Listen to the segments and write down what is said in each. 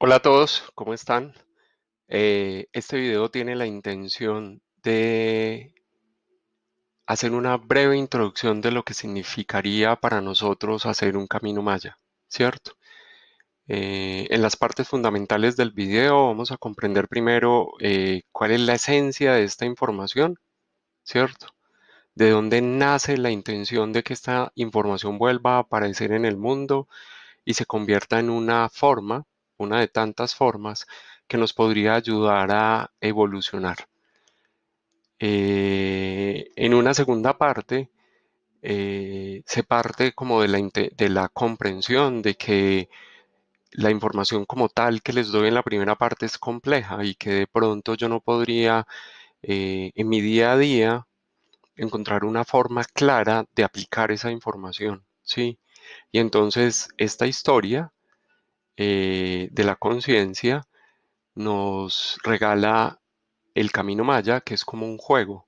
Hola a todos, ¿cómo están? Este video tiene la intención de hacer una breve introducción de lo que significaría para nosotros hacer un camino maya, ¿cierto? En las partes fundamentales del video vamos a comprender primero cuál es la esencia de esta información, ¿cierto? De dónde nace la intención de que esta información vuelva a aparecer en el mundo y se convierta en una forma, una de tantas formas, que nos podría ayudar a evolucionar. En una segunda parte, se parte como de de la comprensión de que la información como tal que les doy en la primera parte es compleja y que de pronto yo no podría en mi día a día encontrar una forma clara de aplicar esa información, ¿sí? Y entonces esta historia de la conciencia nos regala el camino maya, que es como un juego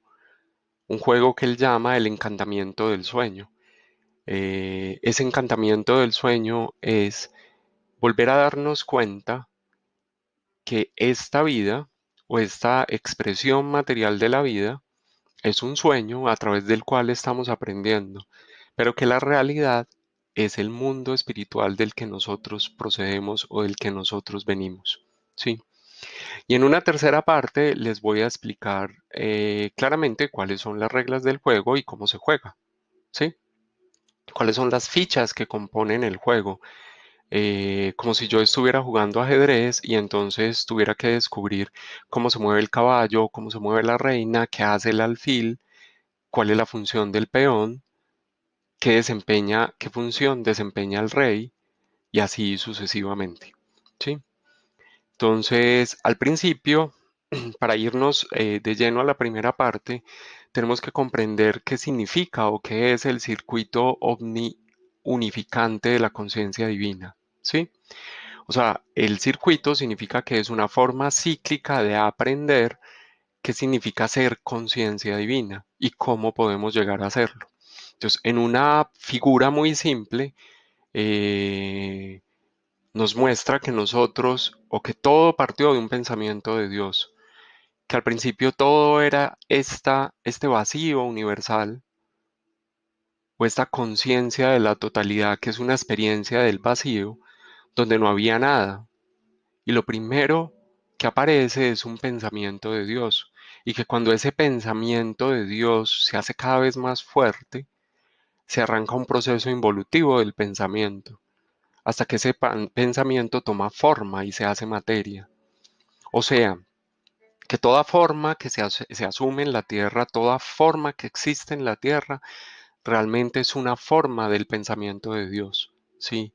que él llama el encantamiento del sueño. Ese encantamiento del sueño es volver a darnos cuenta que esta vida o esta expresión material de la vida es un sueño a través del cual estamos aprendiendo, pero que la realidad es el mundo espiritual del que nosotros procedemos o del que nosotros venimos. ¿Sí? Y en una tercera parte les voy a explicar claramente cuáles son las reglas del juego y cómo se juega, ¿sí? Cuáles son las fichas que componen el juego. Como si yo estuviera jugando ajedrez y entonces tuviera que descubrir cómo se mueve el caballo, cómo se mueve la reina, qué hace el alfil, cuál es la función del peón, qué función desempeña el rey y así sucesivamente, ¿sí? Entonces, al principio, para irnos de lleno a la primera parte, tenemos que comprender qué significa o qué es el circuito unificante de la conciencia divina, ¿sí? O sea, el circuito significa que es una forma cíclica de aprender qué significa ser conciencia divina y cómo podemos llegar a hacerlo. Entonces, en una figura muy simple, eh, nos muestra que nosotros, o que todo partió de un pensamiento de Dios, que al principio todo era este vacío universal, o esta conciencia de la totalidad, que es una experiencia del vacío, donde no había nada. Y lo primero que aparece es un pensamiento de Dios, y que cuando ese pensamiento de Dios se hace cada vez más fuerte, se arranca un proceso involutivo del pensamiento, hasta que ese pensamiento toma forma y se hace materia. O sea, que toda forma que se asume en la Tierra, toda forma que existe en la Tierra, realmente es una forma del pensamiento de Dios, ¿sí?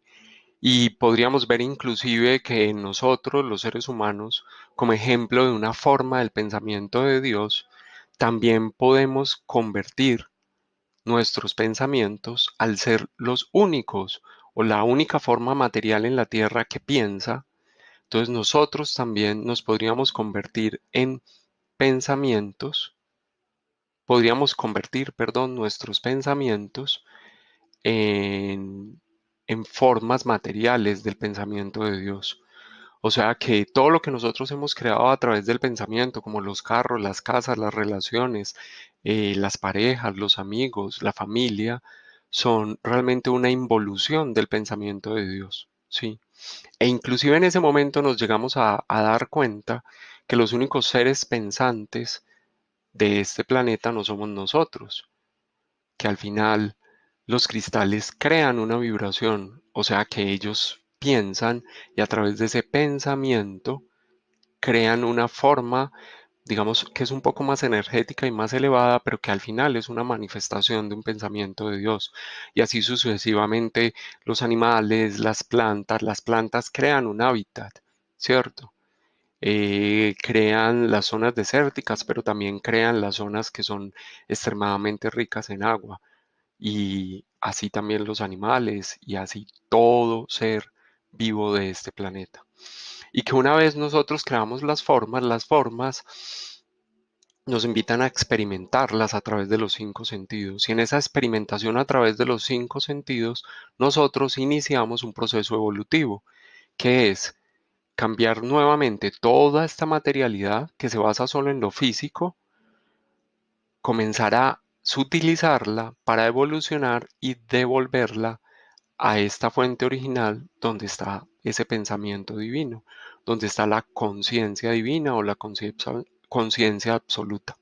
Y podríamos ver inclusive que en nosotros, los seres humanos, como ejemplo de una forma del pensamiento de Dios, también podemos convertir nuestros pensamientos al ser los únicos o la única forma material en la Tierra que piensa. Entonces nosotros también nos podríamos convertir en pensamientos, podríamos convertir, perdón, nuestros pensamientos en, en formas materiales del pensamiento de Dios. O sea que todo lo que nosotros hemos creado a través del pensamiento, como los carros, las casas, las relaciones, las parejas, los amigos, la familia, son realmente una involución del pensamiento de Dios. Sí. E inclusive en ese momento nos llegamos a dar cuenta que los únicos seres pensantes de este planeta no somos nosotros, que al final los cristales crean una vibración, o sea que ellos piensan y a través de ese pensamiento crean una forma, digamos que es un poco más energética y más elevada, pero que al final es una manifestación de un pensamiento de Dios. Y así sucesivamente los animales, las plantas crean un hábitat, ¿cierto? Crean las zonas desérticas, pero también crean las zonas que son extremadamente ricas en agua. Y así también los animales y así todo ser vivo de este planeta. Y que una vez nosotros creamos las formas nos invitan a experimentarlas a través de los cinco sentidos. Y en esa experimentación a través de los cinco sentidos, nosotros iniciamos un proceso evolutivo, que es cambiar nuevamente toda esta materialidad que se basa solo en lo físico, comenzar a sutilizarla para evolucionar y devolverla a esta fuente original donde está ese pensamiento divino, donde está la conciencia divina o la conciencia absoluta,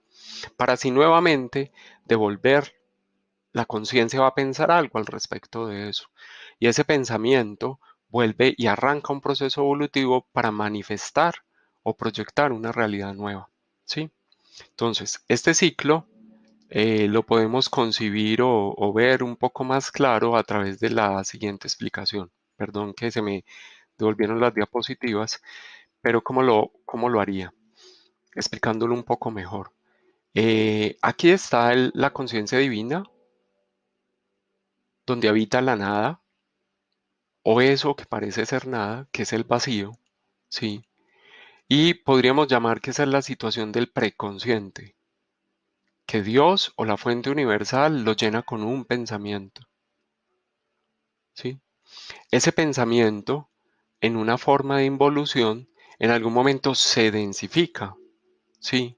para así nuevamente devolver. La conciencia va a pensar algo al respecto de eso. Y ese pensamiento vuelve y arranca un proceso evolutivo para manifestar o proyectar una realidad nueva. ¿Sí? Entonces, este ciclo lo podemos concebir o ver un poco más claro a través de la siguiente explicación. Perdón que se me devolvieron las diapositivas, pero cómo lo haría? Explicándolo un poco mejor. Aquí está la conciencia divina, donde habita la nada, o eso que parece ser nada, que es el vacío, ¿sí? Y podríamos llamar que esa es la situación del preconsciente, que Dios o la fuente universal lo llena con un pensamiento, ¿sí? Ese pensamiento, en una forma de involución, en algún momento se densifica, ¿sí?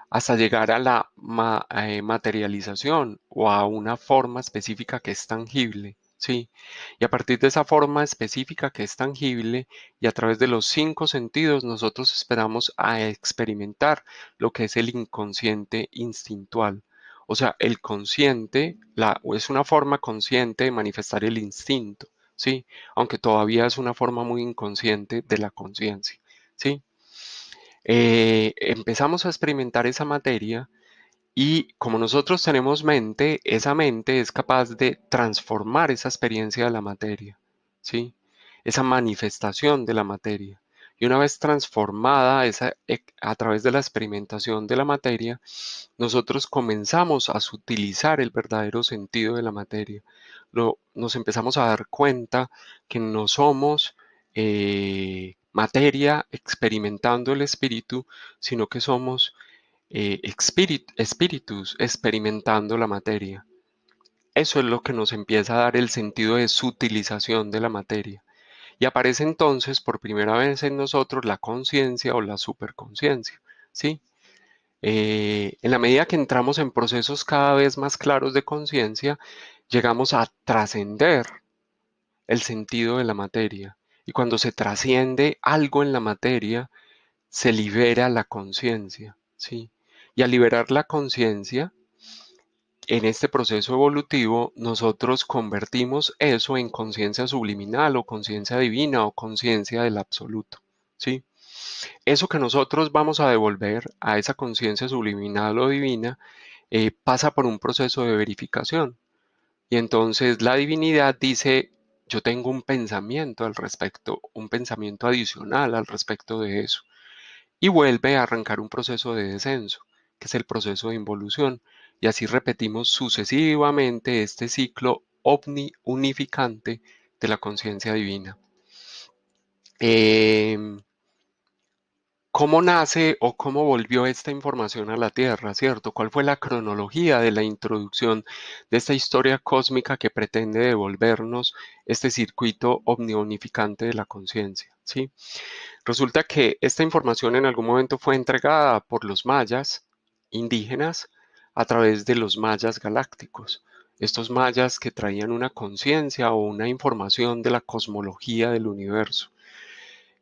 Hasta llegar a la materialización o a una forma específica que es tangible, ¿sí? Y a partir de esa forma específica que es tangible y a través de los cinco sentidos nosotros esperamos a experimentar lo que es el inconsciente instintual. O sea, el consciente es una forma consciente de manifestar el instinto, ¿sí? Aunque todavía es una forma muy inconsciente de la conciencia, ¿sí? Empezamos a experimentar esa materia y como nosotros tenemos mente, esa mente es capaz de transformar esa experiencia de la materia, ¿sí? Esa manifestación de la materia. Y una vez transformada a través de la experimentación de la materia, nosotros comenzamos a sutilizar el verdadero sentido de la materia. Nos empezamos a dar cuenta que no somos materia experimentando el espíritu, sino que somos espíritus experimentando la materia. Eso es lo que nos empieza a dar el sentido de sutilización de la materia. Y aparece entonces por primera vez en nosotros la conciencia o la superconciencia, ¿sí? En la medida que entramos en procesos cada vez más claros de conciencia, llegamos a trascender el sentido de la materia. Y cuando se trasciende algo en la materia, se libera la conciencia, ¿sí? Y al liberar la conciencia, en este proceso evolutivo, nosotros convertimos eso en conciencia subliminal o conciencia divina o conciencia del absoluto, ¿sí? Eso que nosotros vamos a devolver a esa conciencia subliminal o divina pasa por un proceso de verificación. Y entonces la divinidad dice, yo tengo un pensamiento al respecto, un pensamiento adicional al respecto de eso. Y vuelve a arrancar un proceso de descenso, que es el proceso de involución. Y así repetimos sucesivamente este ciclo unificante de la conciencia divina. Em, ¿Cómo nace o cómo volvió esta información a la Tierra, cierto? ¿Cuál fue la cronología de la introducción de esta historia cósmica que pretende devolvernos este circuito omniunificante de la conciencia? ¿Sí? Resulta que esta información en algún momento fue entregada por los mayas indígenas a través de los mayas galácticos. Estos mayas que traían una conciencia o una información de la cosmología del universo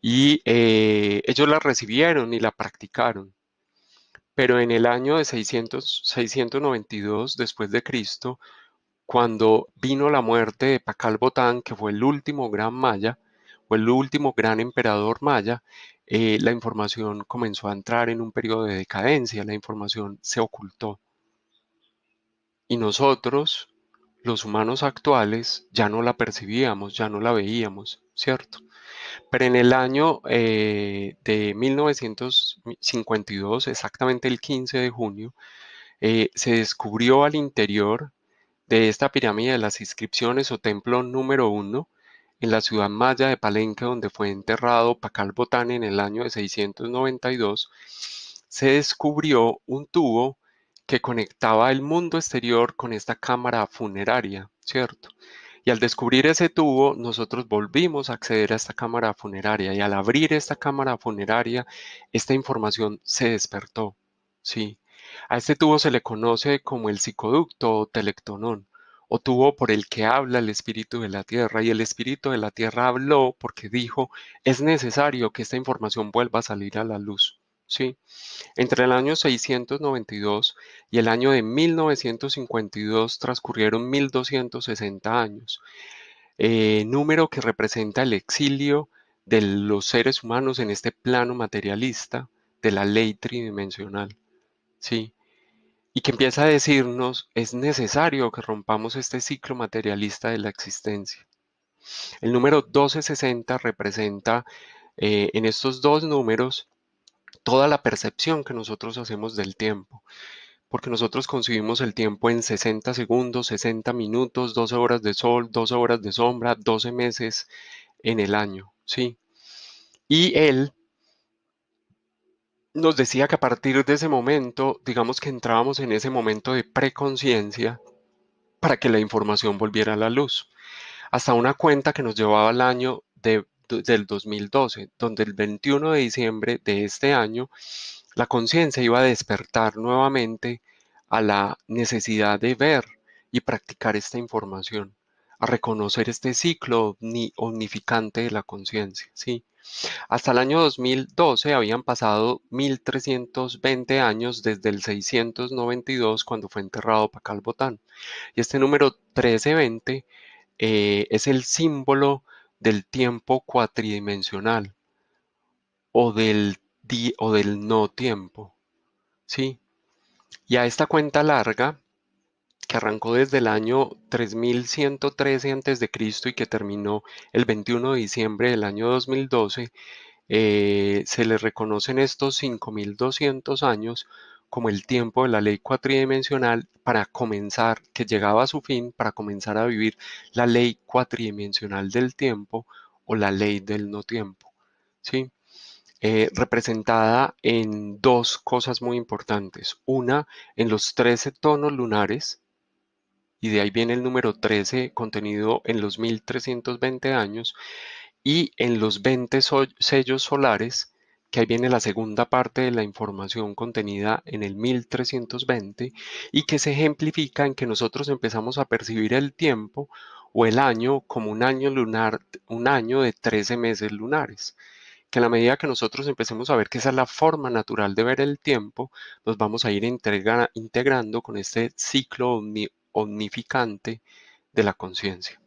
y ellos la recibieron y la practicaron. Pero en el año de 692 después de Cristo, cuando vino la muerte de Pakal Botán, que fue el último gran maya, o el último gran emperador maya, la información comenzó a entrar en un periodo de decadencia, la información se ocultó. Y nosotros, los humanos actuales, ya no la percibíamos, ya no la veíamos, ¿cierto? Pero en el año de 1952, exactamente el 15 de junio, se descubrió al interior de esta pirámide de las inscripciones o templo número uno en la ciudad maya de Palenque, donde fue enterrado Pakal Botán en el año de 692, se descubrió un tubo que conectaba el mundo exterior con esta cámara funeraria, ¿cierto? Y al descubrir ese tubo, nosotros volvimos a acceder a esta cámara funeraria y al abrir esta cámara funeraria, esta información se despertó. Sí. A este tubo se le conoce como el psicoducto o telectonón, o tubo por el que habla el espíritu de la tierra. Y el espíritu de la tierra habló porque dijo, es necesario que esta información vuelva a salir a la luz. Sí. Entre el año 692 y el año de 1952 transcurrieron 1260 años, número que representa el exilio de los seres humanos en este plano materialista de la ley tridimensional, ¿sí? Y que empieza a decirnos, es necesario que rompamos este ciclo materialista de la existencia. El número 1260 representa en estos dos números toda la percepción que nosotros hacemos del tiempo, porque nosotros concibimos el tiempo en 60 segundos, 60 minutos, 12 horas de sol, 12 horas de sombra, 12 meses en el año, ¿sí? Y él nos decía que a partir de ese momento, digamos que entrábamos en ese momento de preconciencia para que la información volviera a la luz, hasta una cuenta que nos llevaba al año del 2012, donde el 21 de diciembre de este año la conciencia iba a despertar nuevamente a la necesidad de ver y practicar esta información, a reconocer este ciclo omnificante de la conciencia, ¿sí? Hasta el año 2012 habían pasado 1320 años desde el 692 cuando fue enterrado Pakal Botán. Y este número 1320 es el símbolo del tiempo cuatridimensional o del no tiempo, ¿sí? Y a esta cuenta larga, que arrancó desde el año 3113 a.C. y que terminó el 21 de diciembre del año 2012, se le reconocen estos 5200 años como el tiempo de la ley cuatridimensional para comenzar, que llegaba a su fin, para comenzar a vivir la ley cuatridimensional del tiempo o la ley del no tiempo, ¿sí? Representada en dos cosas muy importantes. Una, en los 13 tonos lunares, y de ahí viene el número 13 contenido en los 1320 años, y en los 20 sellos solares, que ahí viene la segunda parte de la información contenida en el 1320, y que se ejemplifica en que nosotros empezamos a percibir el tiempo o el año como un año lunar, un año de 13 meses lunares, que en la medida que nosotros empecemos a ver que esa es la forma natural de ver el tiempo, nos vamos a ir integrando con este ciclo omnificante de la conciencia.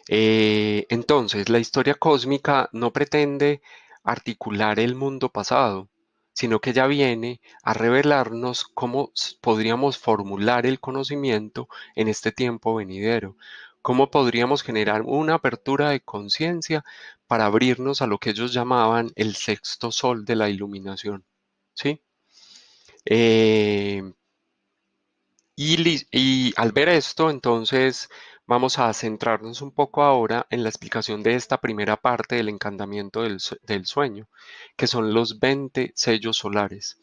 Entonces, la historia cósmica no pretende articular el mundo pasado, sino que ya viene a revelarnos cómo podríamos formular el conocimiento en este tiempo venidero, cómo podríamos generar una apertura de conciencia para abrirnos a lo que ellos llamaban el sexto sol de la iluminación. ¿Sí? Eh, y al ver esto, entonces vamos a centrarnos un poco ahora en la explicación de esta primera parte del encantamiento del sueño, que son los 20 sellos solares.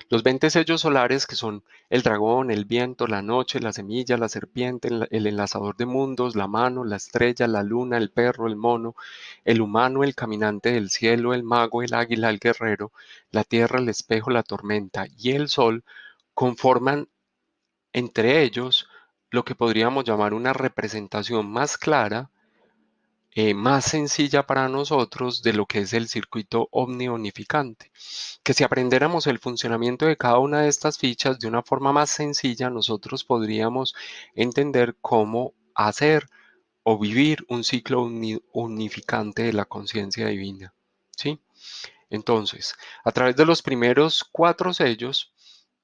Los 20 sellos solares que son el dragón, el viento, la noche, la semilla, la serpiente, el enlazador de mundos, la mano, la estrella, la luna, el perro, el mono, el humano, el caminante del cielo, el mago, el águila, el guerrero, la tierra, el espejo, la tormenta y el sol conforman entre ellos lo que podríamos llamar una representación más clara, más sencilla para nosotros de lo que es el circuito omnionificante. Que si aprendiéramos el funcionamiento de cada una de estas fichas de una forma más sencilla, nosotros podríamos entender cómo hacer o vivir un ciclo unificante de la conciencia divina. ¿Sí? Entonces, a través de los primeros cuatro sellos,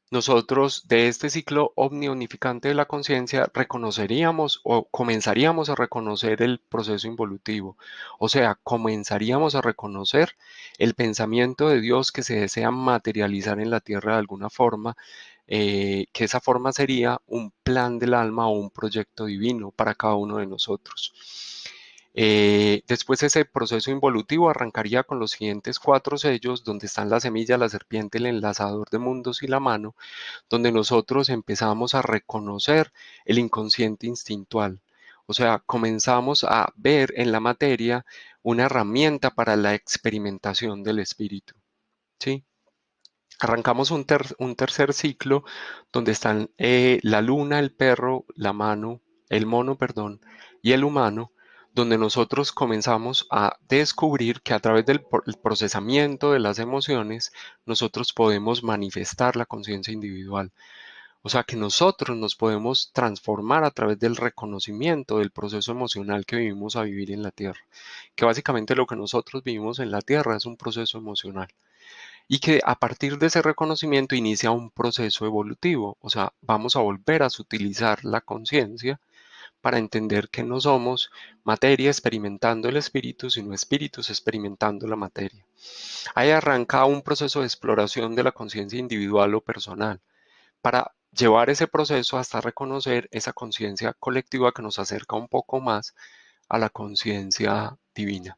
nosotros de este ciclo omniunificante de la conciencia reconoceríamos o comenzaríamos a reconocer el proceso involutivo, o sea, comenzaríamos a reconocer el pensamiento de Dios que se desea materializar en la tierra de alguna forma, que esa forma sería un plan del alma o un proyecto divino para cada uno de nosotros. Después ese proceso involutivo arrancaría con los siguientes cuatro sellos, donde están la semilla, la serpiente, el enlazador de mundos y la mano, donde nosotros empezamos a reconocer el inconsciente instintual, O sea, comenzamos a ver en la materia una herramienta para la experimentación del espíritu. ¿Sí? Arrancamos un tercer ciclo donde están la luna, el perro, el mono, perdón, y el humano, donde nosotros comenzamos a descubrir que a través del el procesamiento de las emociones, nosotros podemos manifestar la conciencia individual. O sea que nosotros nos podemos transformar a través del reconocimiento del proceso emocional que vivimos a vivir en la Tierra. Que básicamente lo que nosotros vivimos en la Tierra es un proceso emocional y que a partir de ese reconocimiento inicia un proceso evolutivo, o sea, vamos a volver a sutilizar la conciencia para entender que no somos materia experimentando el espíritu, sino espíritus experimentando la materia. Ahí arranca un proceso de exploración de la conciencia individual o personal, para llevar ese proceso hasta reconocer esa conciencia colectiva que nos acerca un poco más a la conciencia divina.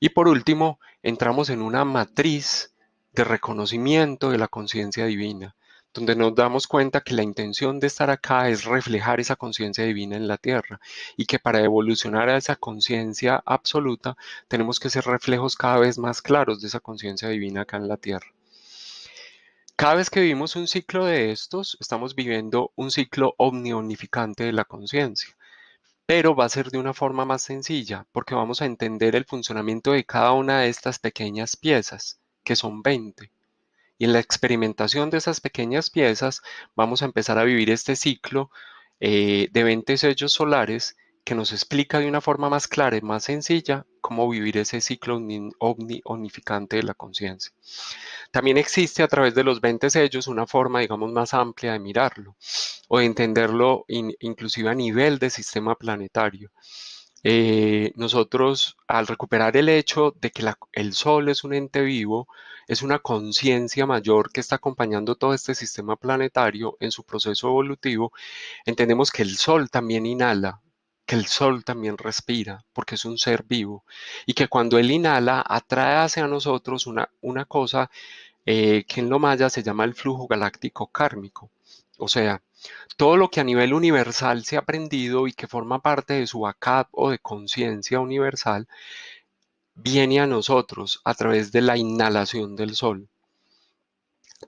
Y por último, entramos en una matriz de reconocimiento de la conciencia divina, donde nos damos cuenta que la intención de estar acá es reflejar esa conciencia divina en la tierra y que para evolucionar a esa conciencia absoluta tenemos que ser reflejos cada vez más claros de esa conciencia divina acá en la tierra. Cada vez que vivimos un ciclo de estos, estamos viviendo un ciclo omnionificante de la conciencia, pero va a ser de una forma más sencilla, porque vamos a entender el funcionamiento de cada una de estas pequeñas piezas, que son 20. Y en la experimentación de esas pequeñas piezas vamos a empezar a vivir este ciclo de 20 sellos solares que nos explica de una forma más clara y más sencilla cómo vivir ese ciclo omnionificante de la conciencia. También existe a través de los 20 sellos una forma, digamos, más amplia de mirarlo o de entenderlo inclusive a nivel de sistema planetario. Nosotros, al recuperar el hecho de que el Sol es un ente vivo, es una conciencia mayor que está acompañando todo este sistema planetario en su proceso evolutivo, entendemos que el Sol también inhala, que el Sol también respira, porque es un ser vivo, y que cuando él inhala atrae hacia nosotros una cosa que en lo maya se llama el flujo galáctico kármico. O sea, todo lo que a nivel universal se ha aprendido y que forma parte de su ACAP o de conciencia universal, viene a nosotros a través de la inhalación del sol,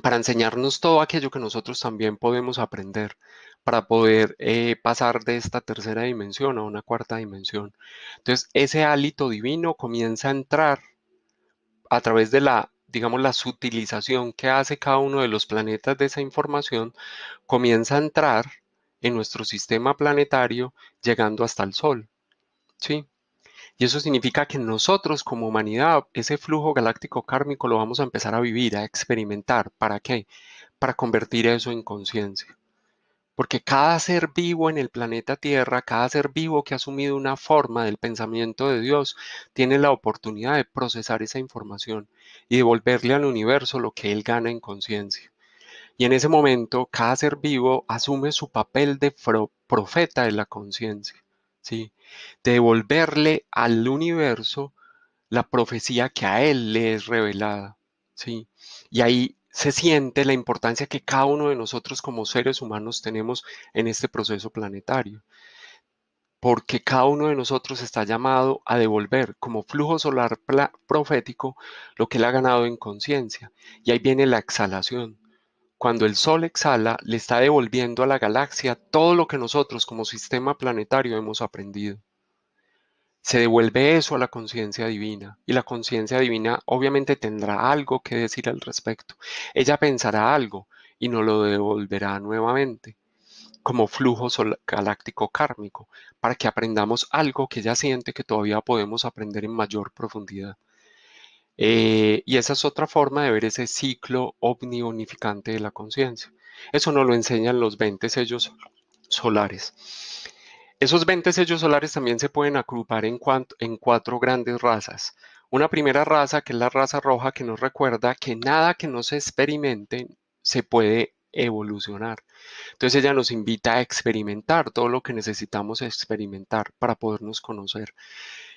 para enseñarnos todo aquello que nosotros también podemos aprender, para poder pasar de esta tercera dimensión a una cuarta dimensión. Entonces, ese hálito divino comienza a entrar a través de digamos, la sutilización que hace cada uno de los planetas de esa información, comienza a entrar en nuestro sistema planetario llegando hasta el Sol, ¿sí? Y eso significa que nosotros como humanidad, ese flujo galáctico kármico lo vamos a empezar a vivir, a experimentar. ¿Para qué? Para convertir eso en conciencia. Porque cada ser vivo en el planeta Tierra, cada ser vivo que ha asumido una forma del pensamiento de Dios, tiene la oportunidad de procesar esa información y devolverle al universo lo que él gana en conciencia. Y en ese momento, cada ser vivo asume su papel de profeta de la conciencia, ¿sí? De devolverle al universo la profecía que a él le es revelada, ¿sí? Y ahí se siente la importancia que cada uno de nosotros como seres humanos tenemos en este proceso planetario, porque cada uno de nosotros está llamado a devolver como flujo solar profético lo que él ha ganado en conciencia. Y ahí viene la exhalación. Cuando el Sol exhala, le está devolviendo a la galaxia todo lo que nosotros como sistema planetario hemos aprendido. Se devuelve eso a la conciencia divina y la conciencia divina obviamente tendrá algo que decir al respecto. Ella pensará algo y nos lo devolverá nuevamente como flujo galáctico kármico para que aprendamos algo que ella siente que todavía podemos aprender en mayor profundidad. Y esa es otra forma de ver ese ciclo omnionificante de la conciencia. Eso nos lo enseñan los 20 sellos solares. Esos 20 sellos solares también se pueden agrupar en cuatro grandes razas. Una primera raza, que es la raza roja, que nos recuerda que nada que no se experimente se puede evolucionar. Entonces ella nos invita a experimentar todo lo que necesitamos experimentar para podernos conocer.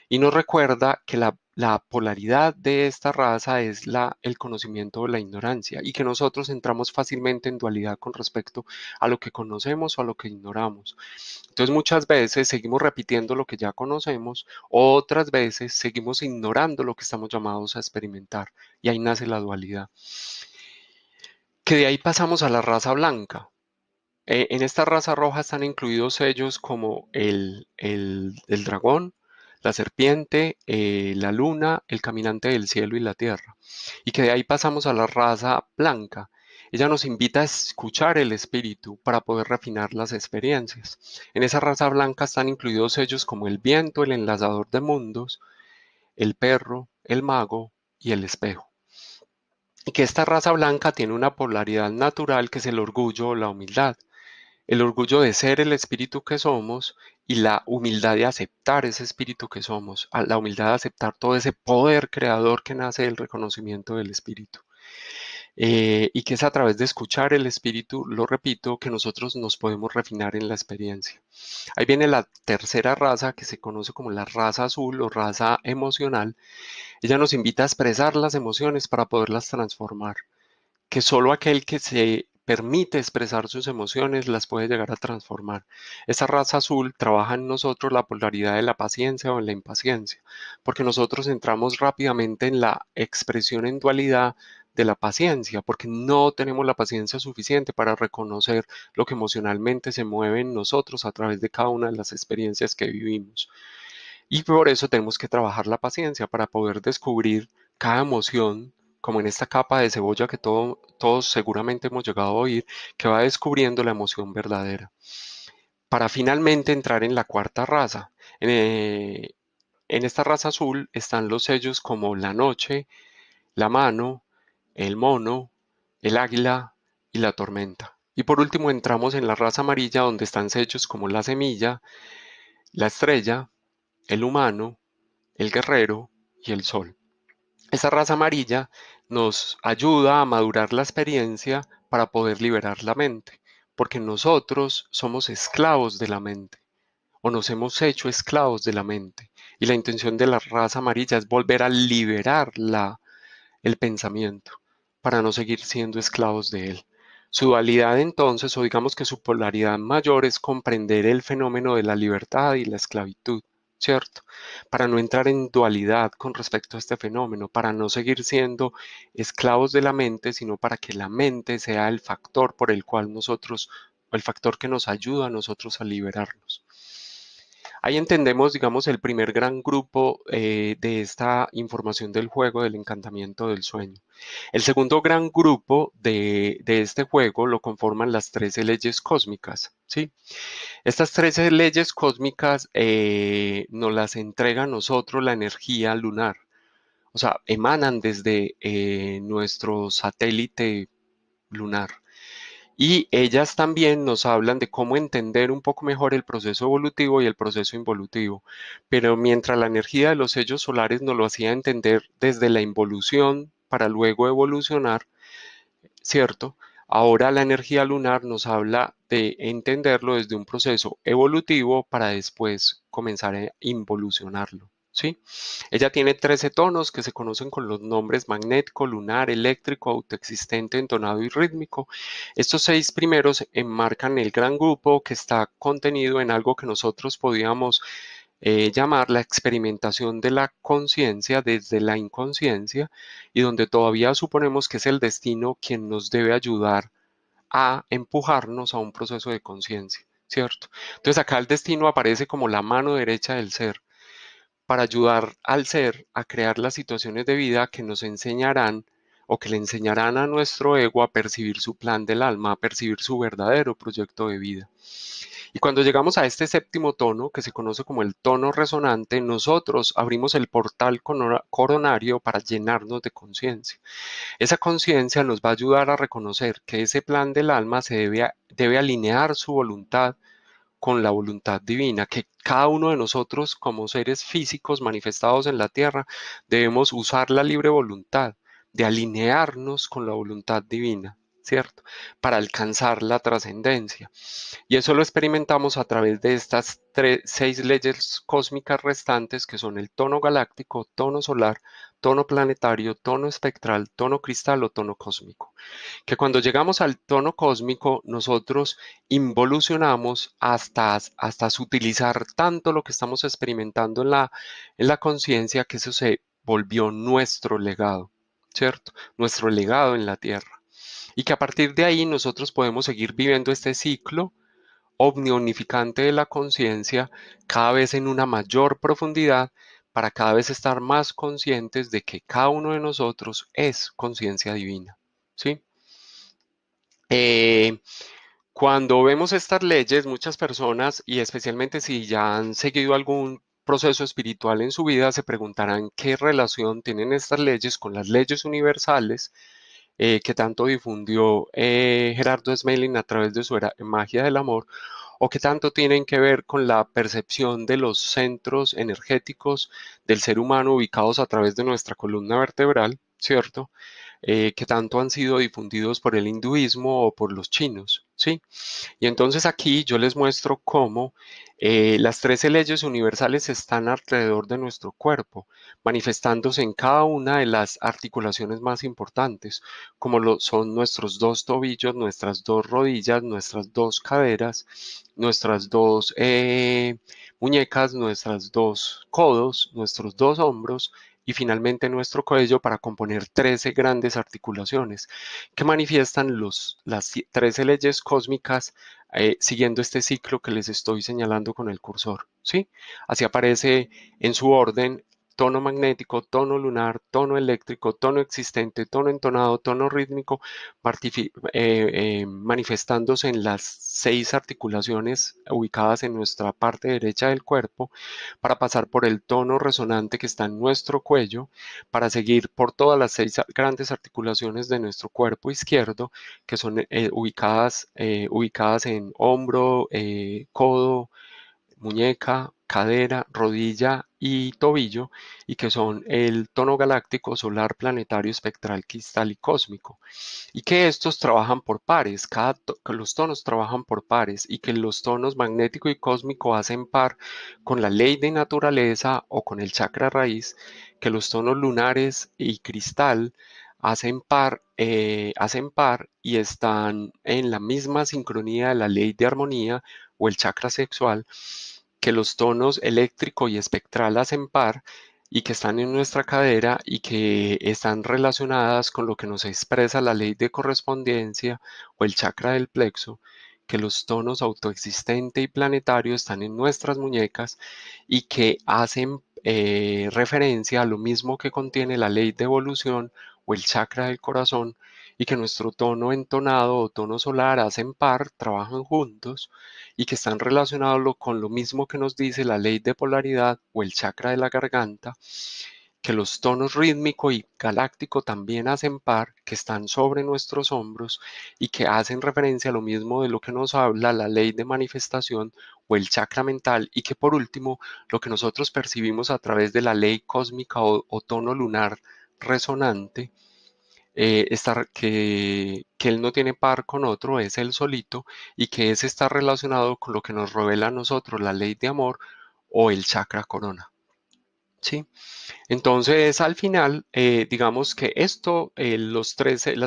Y nos recuerda que la polaridad de esta raza es el conocimiento o la ignorancia y que nosotros entramos fácilmente en dualidad con respecto a lo que conocemos o a lo que ignoramos. Entonces muchas veces seguimos repitiendo lo que ya conocemos, otras veces seguimos ignorando lo que estamos llamados a experimentar y ahí nace la dualidad. Que de ahí pasamos a la raza blanca. En esta raza roja están incluidos sellos como el dragón, la serpiente, la luna, el caminante del cielo y la tierra. Y que de ahí pasamos a la raza blanca. Ella nos invita a escuchar el espíritu para poder refinar las experiencias. En esa raza blanca están incluidos sellos como el viento, el enlazador de mundos, el perro, el mago y el espejo. Y que esta raza blanca tiene una polaridad natural que es el orgullo o la humildad. El orgullo de ser el espíritu que somos y la humildad de aceptar ese espíritu que somos, la humildad de aceptar todo ese poder creador que nace del reconocimiento del espíritu. Y que es a través de escuchar el espíritu, lo repito, que nosotros nos podemos refinar en la experiencia. Ahí viene la tercera raza que se conoce como la raza azul o raza emocional. Ella nos invita a expresar las emociones para poderlas transformar, que solo aquel que se permite expresar sus emociones las puede llegar a transformar. Esa raza azul trabaja en nosotros la polaridad de la paciencia o en la impaciencia, porque nosotros entramos rápidamente en la expresión en dualidad de la paciencia, porque no tenemos la paciencia suficiente para reconocer lo que emocionalmente se mueve en nosotros a través de cada una de las experiencias que vivimos. Y por eso tenemos que trabajar la paciencia para poder descubrir cada emoción, como en esta capa de cebolla que todos seguramente hemos llegado a oír, que va descubriendo la emoción verdadera. Para finalmente entrar en la cuarta raza. En esta raza azul están los sellos como la noche, la mano, el mono, el águila y la tormenta. Y por último entramos en la raza amarilla donde están sellos como la semilla, la estrella, el humano, el guerrero y el sol. Esa raza amarilla nos ayuda a madurar la experiencia para poder liberar la mente, porque nosotros somos esclavos de la mente o nos hemos hecho esclavos de la mente. Y la intención de la raza amarilla es volver a liberar el pensamiento para no seguir siendo esclavos de él. Su dualidad entonces, o digamos que su polaridad mayor es comprender el fenómeno de la libertad y la esclavitud, ¿cierto? Para no entrar en dualidad con respecto a este fenómeno, para no seguir siendo esclavos de la mente, sino para que la mente sea el factor por el cual nosotros, o el factor que nos ayuda a nosotros a liberarnos. Ahí entendemos, digamos, el primer gran grupo de esta información del juego del encantamiento del sueño. El segundo gran grupo de este juego lo conforman las 13 leyes cósmicas, ¿sí? Estas 13 leyes cósmicas nos las entrega a nosotros la energía lunar, o sea, emanan desde nuestro satélite lunar. Y ellas también nos hablan de cómo entender un poco mejor el proceso evolutivo y el proceso involutivo. Pero mientras la energía de los sellos solares nos lo hacía entender desde la involución para luego evolucionar, ¿cierto? Ahora la energía lunar nos habla de entenderlo desde un proceso evolutivo para después comenzar a involucionarlo, ¿sí? Ella tiene 13 tonos que se conocen con los nombres magnético, lunar, eléctrico, autoexistente, entonado y rítmico. Estos 6 primeros enmarcan el gran grupo que está contenido en algo que nosotros podíamos llamar la experimentación de la conciencia desde la inconsciencia y donde todavía suponemos que es el destino quien nos debe ayudar a empujarnos a un proceso de conciencia, ¿cierto? Entonces acá el destino aparece como la mano derecha del ser para ayudar al ser a crear las situaciones de vida que nos enseñarán o que le enseñarán a nuestro ego a percibir su plan del alma, a percibir su verdadero proyecto de vida. Y cuando llegamos a este séptimo tono, que se conoce como el tono resonante, nosotros abrimos el portal coronario para llenarnos de conciencia. Esa conciencia nos va a ayudar a reconocer que ese plan del alma debe alinear su voluntad con la voluntad divina, que cada uno de nosotros como seres físicos manifestados en la tierra debemos usar la libre voluntad de alinearnos con la voluntad divina, ¿cierto? Para alcanzar la trascendencia. Y eso lo experimentamos a través de estas seis leyes cósmicas restantes que son el tono galáctico, tono solar, tono planetario, tono espectral, tono cristal o tono cósmico. Que cuando llegamos al tono cósmico, nosotros involucionamos hasta sutilizar tanto lo que estamos experimentando en la conciencia que eso se volvió nuestro legado, ¿cierto? Nuestro legado en la Tierra. Y que a partir de ahí nosotros podemos seguir viviendo este ciclo omniunificante de la conciencia cada vez en una mayor profundidad para cada vez estar más conscientes de que cada uno de nosotros es conciencia divina, ¿sí? Eh, Cuando vemos estas leyes, muchas personas, y especialmente si ya han seguido algún proceso espiritual en su vida, se preguntarán qué relación tienen estas leyes con las leyes universales que tanto difundió Gerardo Smelling a través de su magia del amor, o que tanto tienen que ver con la percepción de los centros energéticos del ser humano ubicados a través de nuestra columna vertebral, ¿cierto? Que tanto han sido difundidos por el hinduismo o por los chinos, ¿sí? Y entonces aquí yo les muestro cómo las 13 leyes universales están alrededor de nuestro cuerpo, manifestándose en cada una de las articulaciones más importantes, como lo son nuestros dos tobillos, nuestras dos rodillas, nuestras dos caderas, nuestras dos muñecas, nuestros dos codos, nuestros dos hombros y finalmente nuestro cuello para componer 13 grandes articulaciones que manifiestan las 13 leyes cósmicas siguiendo este ciclo que les estoy señalando con el cursor, ¿sí? Así aparece en su orden tono magnético, tono lunar, tono eléctrico, tono existente, tono entonado, tono rítmico, manifestándose en las 6 articulaciones ubicadas en nuestra parte derecha del cuerpo, para pasar por el tono resonante que está en nuestro cuello, para seguir por todas las 6 grandes articulaciones de nuestro cuerpo izquierdo, que son ubicadas en hombro, codo, muñeca, cadera, rodilla y tobillo, y que son el tono galáctico, solar, planetario, espectral, cristal y cósmico, y que estos trabajan por pares, que los tonos trabajan por pares, y que los tonos magnético y cósmico hacen par con la ley de naturaleza o con el chakra raíz, que los tonos lunares y cristal hacen par y están en la misma sincronía de la ley de armonía o el chakra sexual, que los tonos eléctrico y espectral hacen par y que están en nuestra cadera y que están relacionadas con lo que nos expresa la ley de correspondencia o el chakra del plexo, que los tonos autoexistente y planetario están en nuestras muñecas y que hacen referencia a lo mismo que contiene la ley de evolución o el chakra del corazón, y que nuestro tono entonado o tono solar hacen par, trabajan juntos y que están relacionados con lo mismo que nos dice la ley de polaridad o el chakra de la garganta, que los tonos rítmico y galáctico también hacen par, que están sobre nuestros hombros y que hacen referencia a lo mismo de lo que nos habla la ley de manifestación o el chakra mental, y que por último lo que nosotros percibimos a través de la ley cósmica o tono lunar resonante, que él no tiene par con otro, es él solito, y que ese está relacionado con lo que nos revela a nosotros la ley de amor o el chakra corona. ¿Sí? Entonces, al final, digamos que las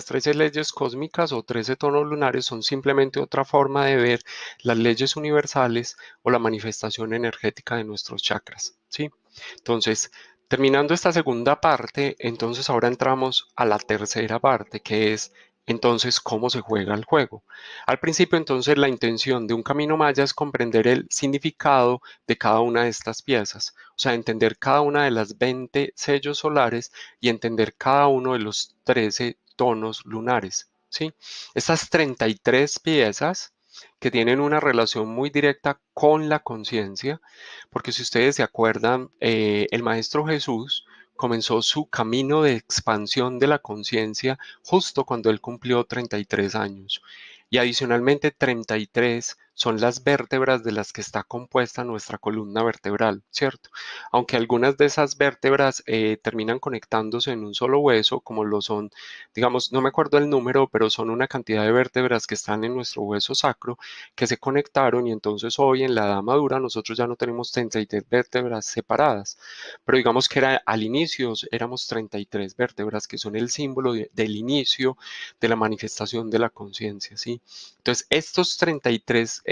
13 leyes cósmicas o 13 tonos lunares son simplemente otra forma de ver las leyes universales o la manifestación energética de nuestros chakras, ¿sí? Entonces, terminando esta segunda parte, entonces ahora entramos a la tercera parte, que es entonces cómo se juega el juego. Al principio, entonces, la intención de un camino maya es comprender el significado de cada una de estas piezas, o sea, entender cada una de las 20 sellos solares y entender cada uno de los 13 tonos lunares, ¿sí? Estas 33 piezas que tienen una relación muy directa con la conciencia, porque si ustedes se acuerdan, el Maestro Jesús comenzó su camino de expansión de la conciencia justo cuando él cumplió 33 años. Y adicionalmente 33 son las vértebras de las que está compuesta nuestra columna vertebral, ¿cierto? Aunque algunas de esas vértebras terminan conectándose en un solo hueso, como lo son, digamos, no me acuerdo el número, pero son una cantidad de vértebras que están en nuestro hueso sacro que se conectaron y entonces hoy en la edad madura nosotros ya no tenemos 33 vértebras separadas, pero digamos que era, al inicio éramos 33 vértebras que son el símbolo del inicio de la manifestación de la conciencia, ¿sí? Entonces, estos 33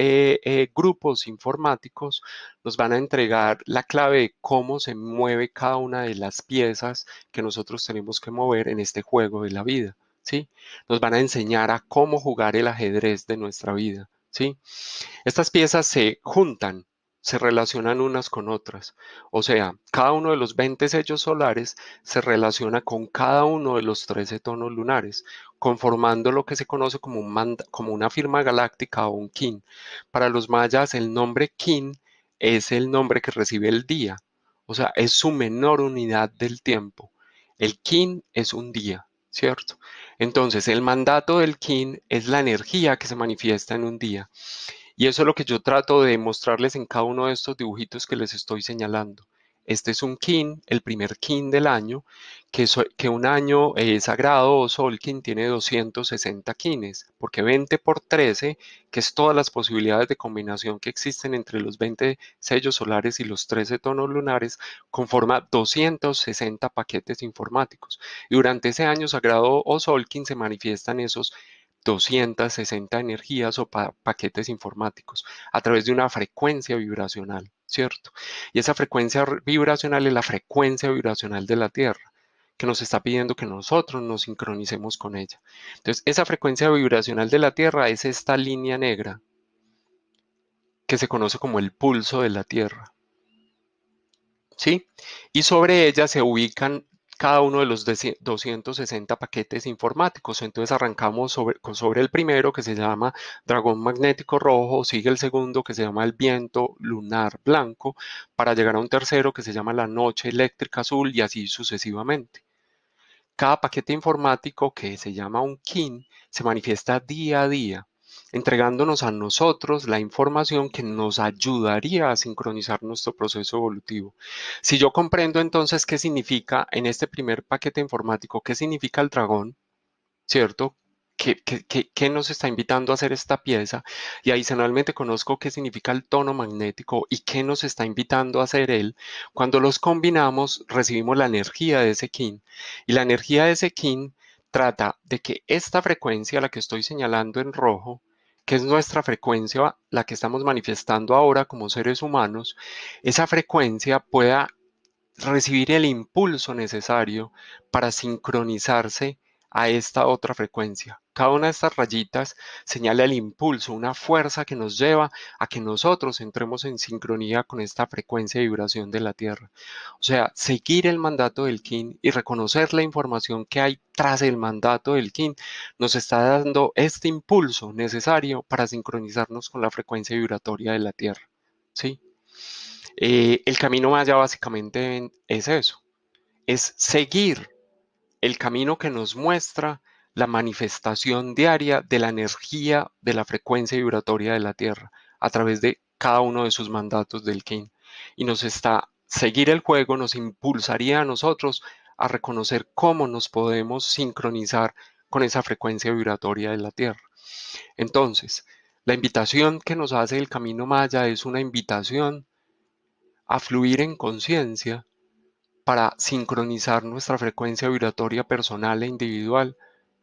grupos informáticos nos van a entregar la clave de cómo se mueve cada una de las piezas que nosotros tenemos que mover en este juego de la vida, ¿sí? Nos van a enseñar a cómo jugar el ajedrez de nuestra vida, ¿sí? Estas piezas se juntan, se relacionan unas con otras. O sea, cada uno de los 20 sellos solares se relaciona con cada uno de los 13 tonos lunares, conformando lo que se conoce como, como una firma galáctica o un kin. Para los mayas, el nombre kin es el nombre que recibe el día. O sea, es su menor unidad del tiempo. El kin es un día, ¿cierto? Entonces, el mandato del kin es la energía que se manifiesta en un día. Y eso es lo que yo trato de mostrarles en cada uno de estos dibujitos que les estoy señalando. Este es un kin, el primer kin del año, que un año sagrado o Solkin tiene 260 kines, porque 20 por 13, que es todas las posibilidades de combinación que existen entre los 20 sellos solares y los 13 tonos lunares, conforma 260 paquetes informáticos. Y durante ese año sagrado o Solkin se manifiestan esos 260 energías o paquetes informáticos a través de una frecuencia vibracional, ¿cierto? Y esa frecuencia vibracional es la frecuencia vibracional de la Tierra, que nos está pidiendo que nosotros nos sincronicemos con ella. Entonces, esa frecuencia vibracional de la Tierra es esta línea negra que se conoce como el pulso de la Tierra. ¿Sí? Y sobre ella se ubican cada uno de los 260 paquetes informáticos. Entonces arrancamos sobre el primero que se llama dragón magnético rojo, sigue el segundo que se llama el viento lunar blanco, para llegar a un tercero que se llama la noche eléctrica azul y así sucesivamente. Cada paquete informático que se llama un KIN se manifiesta día a día, entregándonos a nosotros la información que nos ayudaría a sincronizar nuestro proceso evolutivo. Si yo comprendo entonces qué significa en este primer paquete informático, qué significa el dragón, ¿cierto? ¿Qué nos está invitando a hacer esta pieza? Y adicionalmente conozco qué significa el tono magnético y qué nos está invitando a hacer él. Cuando los combinamos, recibimos la energía de ese kin. Y la energía de ese kin trata de que esta frecuencia, la que estoy señalando en rojo, que es nuestra frecuencia, la que estamos manifestando ahora como seres humanos, esa frecuencia pueda recibir el impulso necesario para sincronizarse a esta otra frecuencia. Cada una de estas rayitas señala el impulso, una fuerza que nos lleva a que nosotros entremos en sincronía con esta frecuencia y vibración de la Tierra. O sea, seguir el mandato del Kin y reconocer la información que hay tras el mandato del Kin nos está dando este impulso necesario para sincronizarnos con la frecuencia vibratoria de la Tierra. ¿Sí? El camino maya básicamente es eso, es seguir el camino que nos muestra la manifestación diaria de la energía de la frecuencia vibratoria de la Tierra a través de cada uno de sus mandatos del Kin. Y seguir el juego nos impulsaría a nosotros a reconocer cómo nos podemos sincronizar con esa frecuencia vibratoria de la Tierra. Entonces, la invitación que nos hace el camino maya es una invitación a fluir en conciencia para sincronizar nuestra frecuencia vibratoria personal e individual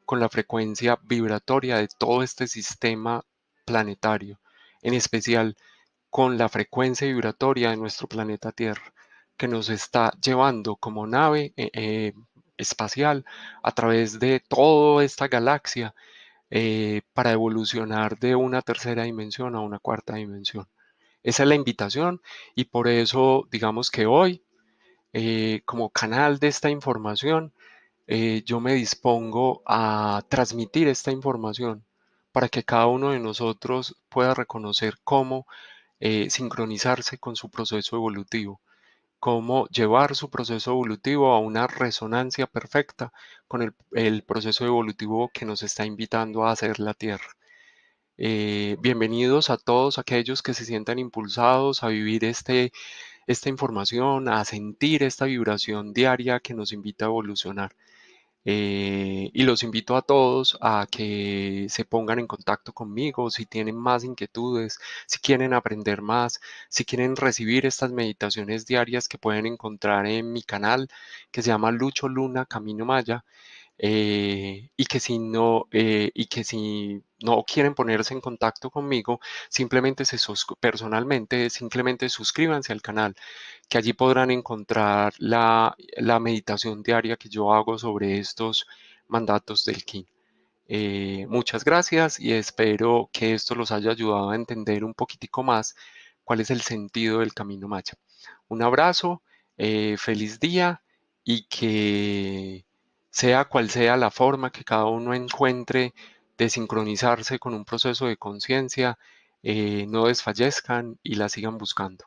con la frecuencia vibratoria de todo este sistema planetario, en especial con la frecuencia vibratoria de nuestro planeta Tierra, que nos está llevando como nave espacial a través de toda esta galaxia para evolucionar de una tercera dimensión a una cuarta dimensión. Esa es la invitación y por eso digamos que hoy como canal de esta información, yo me dispongo a transmitir esta información para que cada uno de nosotros pueda reconocer cómo sincronizarse con su proceso evolutivo, cómo llevar su proceso evolutivo a una resonancia perfecta con el proceso evolutivo que nos está invitando a hacer la Tierra. Bienvenidos a todos aquellos que se sientan impulsados a vivir esta información, a sentir esta vibración diaria que nos invita a evolucionar. Y los invito a todos a que se pongan en contacto conmigo si tienen más inquietudes, si quieren aprender más, si quieren recibir estas meditaciones diarias que pueden encontrar en mi canal que se llama Lucho Luna Camino Maya. Y que si no quieren ponerse en contacto conmigo, personalmente, simplemente suscríbanse al canal, que allí podrán encontrar la meditación diaria que yo hago sobre estos mandatos del Kin. Muchas gracias y espero que esto los haya ayudado a entender un poquitico más cuál es el sentido del camino Maya. Un abrazo, feliz día y que sea cual sea la forma que cada uno encuentre de sincronizarse con un proceso de conciencia, no desfallezcan y la sigan buscando.